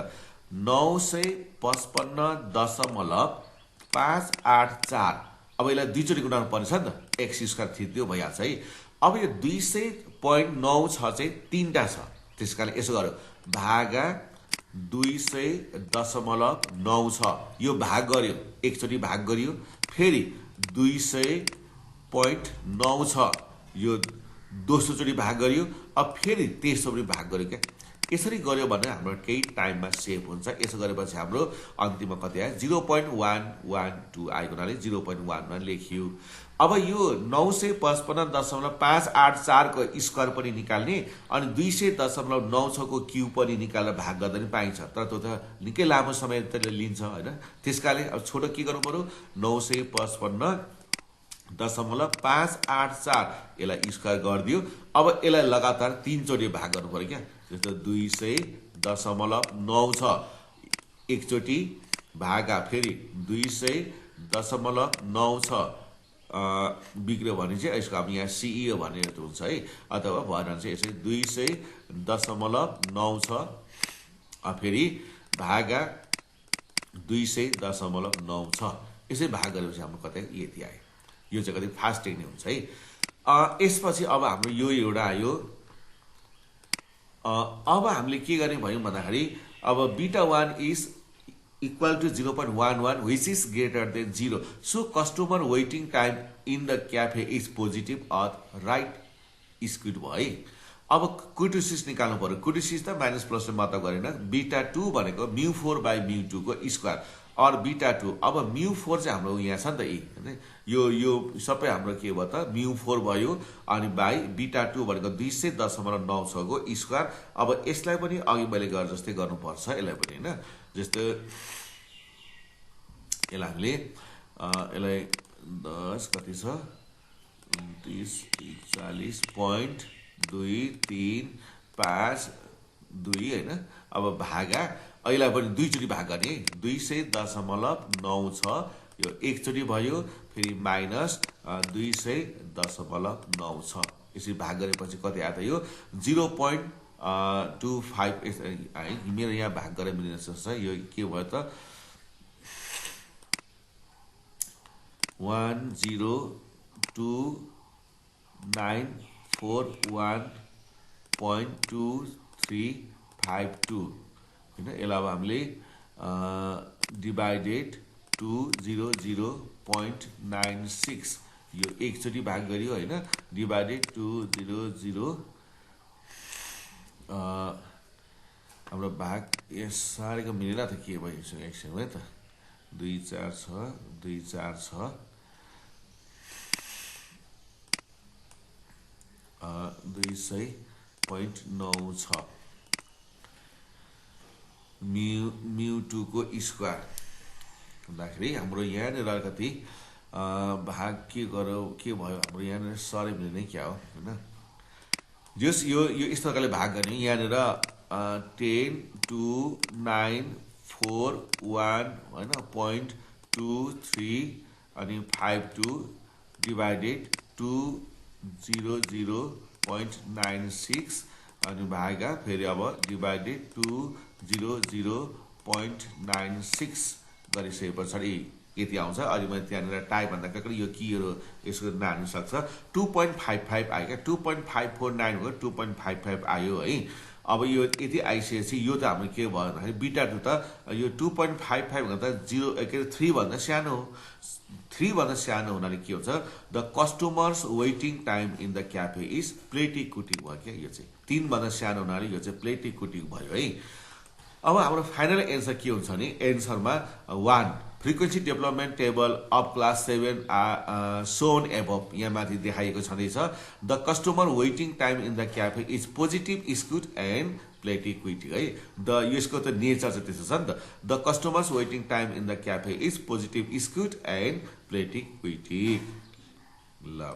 955.584। अब यसलाई दुईचोटि गुणाउनु पर्छ नि त, एक्स स्क्वायर थिच्यो भइहाल्छ है। अब यो 200.96 चाहिँ तीनटा छ, त्यस कारण यसो गर्यो भागा 200.96 यो भाग गर्यो, एकचोटि भाग गरियो, फेरि 200.96 यो दोस्रोचोटि भाग गरियो, अब फेरि तेस्रोचोटि भाग गरियो। क्या यसरी गर्यो भने हाम्रो केही टाइममा सेभ हुन्छ। यसो गरेपछि हाम्रो अन्तिममा कति आयो 0.112 आएको हुनाले 0.11 लेखियो। अब यो 955.584 को स्क्वायर पनि निकाल्ने अनि 200.96 को क्यूब पनि निकालेर भाग गर्दा पनि पाइन्छ, तर त्यो त निकै लामो समय लिन्छ हैन। त्यसकारणले अब छोटो के गर्नु पर्यो 955.584 यसलाई स्क्वायर गरिदियो। अब यसलाई लगातार 3 चोटि भाग गर्नु पर्यो क्या। जस्तो 200.96 एकचोटि भागा फेरि 200.96 बिग्रियो भने चाहिँ यसको अब यहाँ सिइओ भनेर हुन्छ है, अथवा भएन चाहिँ यसै 200.96 फेरि भागा 200.96 यसै भाग गरेपछि हाम्रो कतै यति आयो। यो चाहिँ कति फास्ट टेक्ने हुन्छ है। यसपछि अब हाम्रो यो एउटा आयो। अब हामीले के गर्ने भयौँ भन्दाखेरि अब β1 is equal to 0.11 which is greater than 0. So customer waiting time in the cafe is positive or right skewed भयो। अब कुटुसिस निकाल्नु पर्यो। कुटुसिस त माइनस प्लसले मतलब गरेन। β2 भनेको μ4 बाई μ2 को स्क्वायर और β2। अब μ4 चाहिँ हाम्रो यहाँ छ नि त यो सबै हाम्रो के भयो त μ4 भयो अनि बाई β2 भनेको 200.96 को स्क्वायर। अब यसलाई पनि अघि मैले गरे जस्तै गर्नुपर्छ यसलाई पनि हैन। जस्तो यसलाई हामीले यसलाई 10 कति छ 29.2352 हैन। अब भागा अहिले पनि दुईचोटि भाग गर्ने 200.96 यो एकचोटि भयो फेरि माइनस 200.96 यसरी भाग गरेपछि कति आयो त यो 0.25 मेरो यहाँ भाग गरेर मिल्ने छ। यो के भयो त 10294.2352 हैन। यसलाई अब हामीले डिभाइडेड 200.96 यो एकचोटि भाग गरियो हैन। डिभाइडेड 200 हाम्रो भाग यस सारेको मिलेन त के भयो एकछिन है त 246 200.96 μ2 को स्क्वायर हुँदाखेरि हाम्रो यहाँनिर कति भाग के गर्यो के भयो हाम्रो यहाँनिर सरी मिल्ने क्या हो हैन। जस यो यस प्रकारले भाग गर्ने यहाँनिर 10.2941 हैन 0.23 अनि 52 डिभाइडेड 200.96 अनि भागा फेरि अब डिभाइडेड 200.96 गरिसकेपछि यति आउँछ। अहिले मैले त्यहाँनिर टाइप भन्दाखेरि यो कीहरू यसको नार्न सक्छ 2.55 आयो क्या 2.549 हो 2.55 आयो है। अब यो यति आइसकेपछि यो त हाम्रो के भयो भन्दाखेरि β2 त यो 2.55 भन्दा 3 भन्दा सानो हो। 3 भन्दा सानो हुनाले के हुन्छ the customers waiting time in the cafe is प्लेटी कुटिङ भयो क्या। यो चाहिँ 3 भन्दा सानो हुनाले यो चाहिँ प्लेटी कुटिङ भयो है। अब हाम्रो फाइनल एन्सर के हुन्छ भने एन्सरमा 1 frequency development table of class 7 shown above यहाँ माथि देखाइएको छँदैछ the customer waiting time in the cafe is positive skewed and platykurtic है द यसको त नेचर चाहिँ त्यस्तो छ नि त the customers waiting time in the cafe is positive skewed and प्लेटी क्विटी ल